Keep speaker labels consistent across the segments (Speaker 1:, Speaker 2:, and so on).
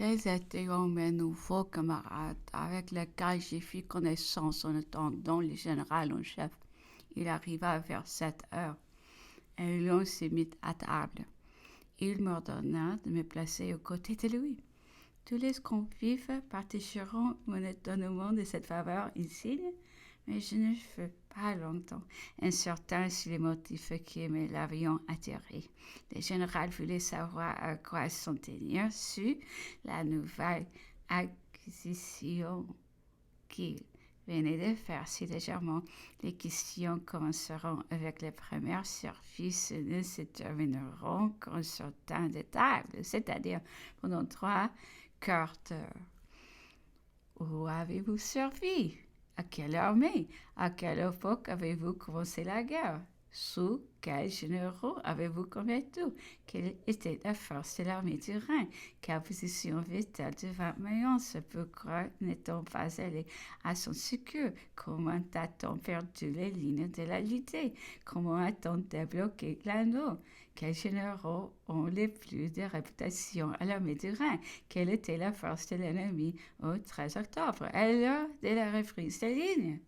Speaker 1: Quels étaient mes nouveaux camarades avec lesquels j'ai fait connaissance en attendant le général en chef? Il arriva vers 7 heures et l'on s'est mis à table. Il m'ordonna de me placer aux côtés de lui. Tous les convives partageront mon étonnement de cette faveur insigne, mais je ne fus pas longtemps incertain sur les motifs qui me l'avaient attiré. Le général voulait savoir à quoi s'en tenir sur la nouvelle acquisition qu'il venait de faire. Si légèrement les questions commenceront avec les premiers services et ne se termineront qu'en sortant de table, c'est-à-dire pendant 3 quarts d'heure. Où avez-vous servi? À quelle armée? À quelle époque avez-vous commencé la guerre? Sous quels généraux avez-vous combattu? Quelle était la force de l'armée du Rhin? Quelle position avait-elle devant Mayence? Pourquoi n'est-on pas allé à son secours? Comment a-t-on perdu les lignes de la Lydie? Comment a-t-on débloqué l'anneau? Quels généraux ont les plus de réputation à l'armée du Rhin? Quelle était la force de l'ennemi au 13 octobre, à l'heure de la reprise des lignes?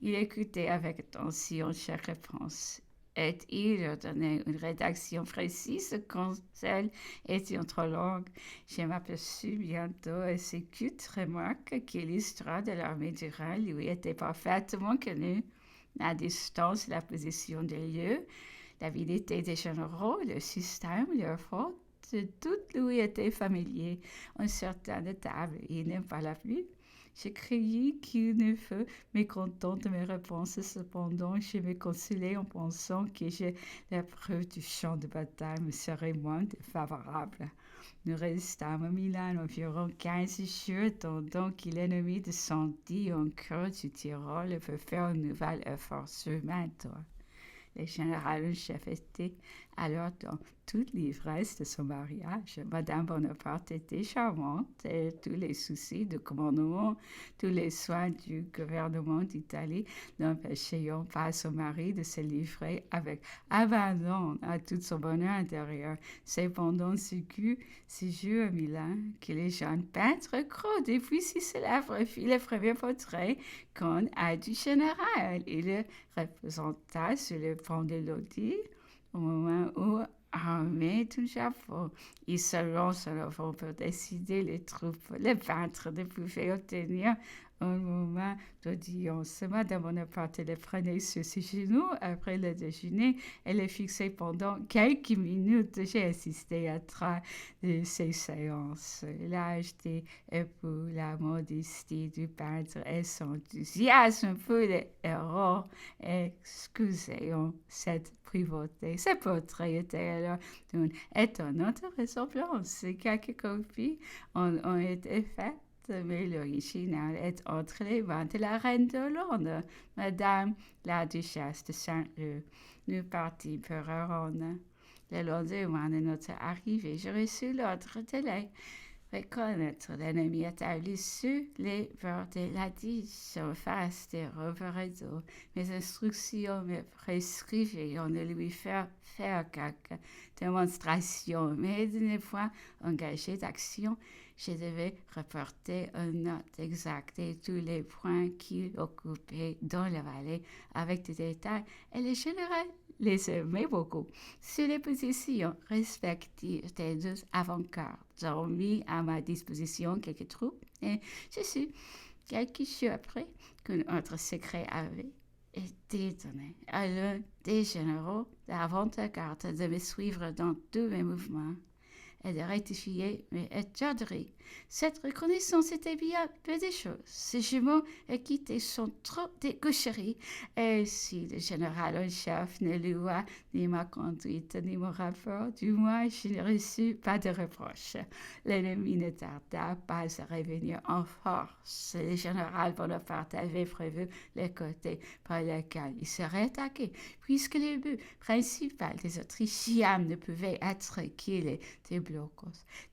Speaker 1: Il écoutait avec attention chaque réponse et il leur donnait une rédaction précise quand celle était trop longue. Je m'aperçus bientôt à ses courtes remarques que l'histoire de l'armée du Rhin lui était parfaitement connue. La distance, la position des lieux, l'avidité des généraux, le système, leur faute, tout lui était familier. En sortant de table, il ne parla plus. Je craignais qu'il ne fût mécontent de mes réponses. Cependant, je me consolais en pensant que la preuve du champ de bataille me serait moins défavorable. Nous restâmes à Milan environ 15 jours, attendant que l'ennemi descendit encore du Tyrol pour faire un nouvel effort sur Mantoue. Le général en chef était alors dans toute l'ivresse de son mariage. Madame Bonaparte était charmante et tous les soucis du commandement, tous les soins du gouvernement d'Italie n'empêchaient pas son mari de se livrer avec abandon à tout son bonheur intérieur. C'est pendant ce séjour à Milan que le jeune peintre Cros depuis si célèbre fit le premier portrait qu'on a du général. Il le représenta sur le pont de Lodi au moment où armé tout chapeau. Il se lance en avant pour décider les troupes. Le peintre ne pouvait obtenir un moment d'audience. Madame Bonaparte le prenait sur ses genoux après le déjeuner et le fixait pendant quelques minutes. J'ai assisté à 3 de ces séances. L'âge des époux, la modestie du peintre et son enthousiasme pour les héros excusaient cette privauté. Ce portrait était alors d'une étonnante ressemblance. Quelques copies ont été faites, mais l'original est entre les mains de la reine d'Hollande, Madame la duchesse de Saint-Leu. Nous partîmes pour Rome. Le lendemain de notre arrivée, j'ai reçu l'ordre de reconnaître l'ennemi établi sur les bords de la Diche, en face des Roveredo. Mes instructions me prescrivaient de lui faire quelques démonstrations, mais de ne point engager d'action. Je devais reporter une note exacte de tous les points qu'il occupait dans la vallée avec des détails, et le général les aimait beaucoup. Sur les positions respectives des 2 avant-gardes, j'ai mis à ma disposition quelques troupes et je suis, quelques jours après, qu'un autre secret avait été donné à l'un des généraux d'avant-garde de me suivre dans tous mes mouvements et de rectifier mes étourderies. Cette reconnaissance était bien peu de choses. Ces jumeaux acquittés sont trop de gaucherie, et si le général en chef ne loua ni ma conduite ni mon rapport, du moins je ne reçus pas de reproches. L'ennemi ne tarda pas à revenir en force. Le général Bonaparte avait prévu les côtés par lesquels il serait attaqué, puisque le but principal des Autrichiens ne pouvait être qu'il des blocos,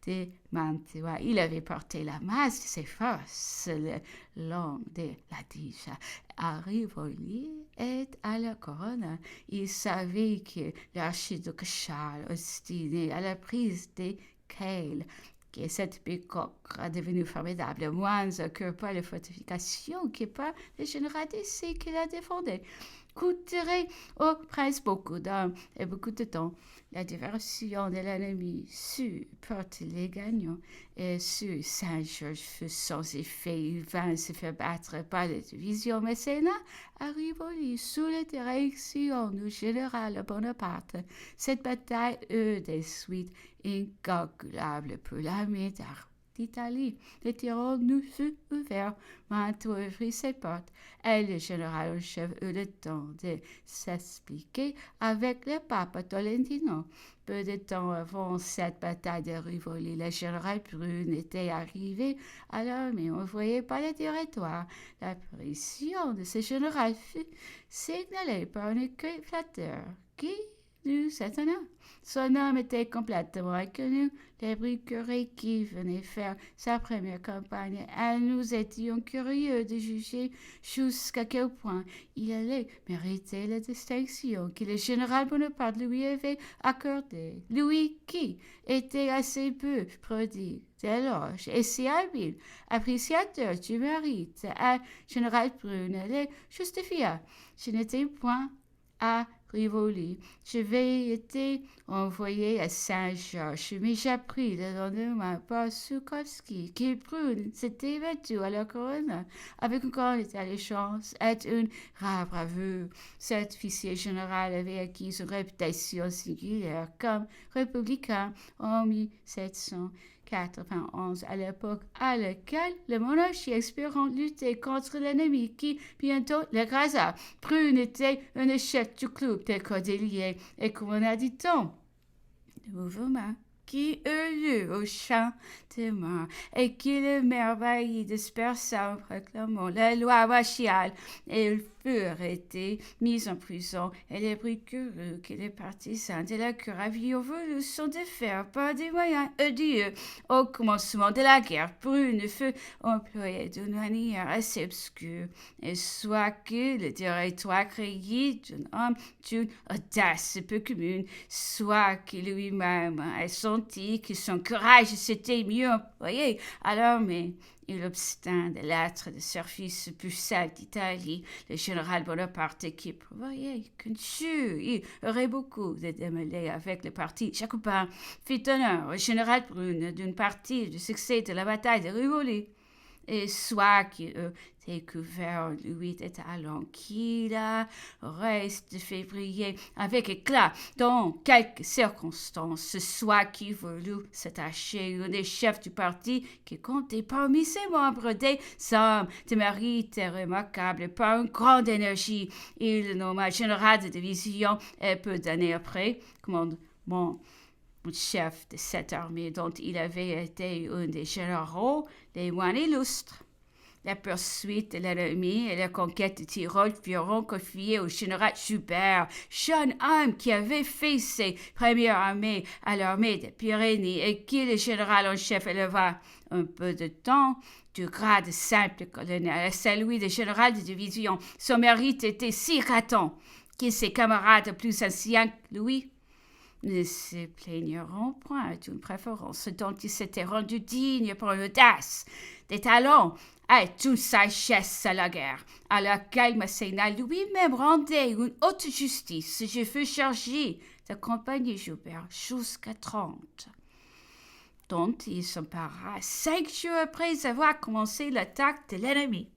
Speaker 1: des Mantua. Il avait porté la masse de ses forces le long de la Diche à Rivoli et à la Corona. Il savait que l'archiduc Charles, ostiné à la prise des Kehl, que cette bicoque est devenue formidable. Moins que pas les fortifications, qui pas le général d'ici qui la défendait. Coûterait au prince beaucoup d'hommes et beaucoup de temps. La diversion de l'ennemi supporte les gagnants et sur Saint-Georges fut sans effet. Il vint se faire battre par les divisions mécénat à Rivoli sous la direction du général Bonaparte. Cette bataille eut des suites incalculables pour l'armée d'Italie. Le Tyrol nous fut ouvert, Mantoue ouvrit ses portes, et le général en chef eut le temps de s'expliquer avec le pape Tolentino. Peu de temps avant cette bataille de Rivoli, le général Brune était arrivé à l'armée envoyée par le directoire. L'apparition de ce général fut signalée par un écueil flatteur qui nous étonna. Son nom était complètement inconnu. Les briqueries qui venaient faire sa première campagne, et nous étions curieux de juger jusqu'à quel point il allait mériter la distinction que le général Bonaparte lui avait accordée. Lui qui était assez peu prodigue d'éloges et si habile appréciateur du mérite, et général Brune le justifia. Je n'étais point à Rivoli. J'avais été envoyé à Saint-Georges, mais j'appris le lendemain par Soukowski que Brune s'était battu à la couronne avec une grande intelligence et une rare bravoure. Cet officier général avait acquis une réputation singulière comme républicain en 1791, à l'époque à laquelle la monarchie espérant lutter contre l'ennemi qui bientôt l'écrasa. Brune était un chef du club des Cordeliers et commandant du temps le mouvement qui eut lieu au champ de Mars et qui le merveillit dispersa en proclamant la loi raciale, et ils furent été mis en prison, et les briqueroux que les partisans de la cour avaient voulu s'en défaire par des moyens odieux. Au commencement de la guerre, Brune fut employé d'une manière assez obscure, et soit que le directoire créé d'un homme d'une audace peu commune, soit que lui-même ait senti que son courage s'était mieux employé à l'armée. Il obtint des lettres de service puissant d'Italie. Le général Bonaparte, qui prévoyait qu'un jour il aurait beaucoup de démêlés avec le parti jacobin, fit honneur au général Brune d'une partie du succès de la bataille de Rivoli. Et soit qu'il eût découvert en lui des talents qu'il a reste de février avec éclat dans quelques circonstances, soit qu'il voulut s'attacher un des chefs du parti qui comptait parmi ses membres des hommes de mérite remarquables par une grande énergie. Il le nomma général de division et peu d'années après, commandement chef de cette armée dont il avait été un des généraux les moins illustres. La poursuite de l'ennemi et la conquête de Tyrol furent confiées au général Joubert, jeune homme qui avait fait ses premières armées à l'armée des Pyrénées et qui le général en chef éleva un peu de temps du grade de simple colonel à celui de général de division. Son mérite était si éclatant que ses camarades plus anciens que lui ne se plaigneront point d'une préférence dont il s'était rendu digne par l'audace, des talents et d'une sagesse à la guerre, à laquelle Masséna lui-même rendait une haute justice. Je fus chargé d'accompagner Joubert jusqu'à Trente, dont il s'empara 5 jours après avoir commencé l'attaque de l'ennemi.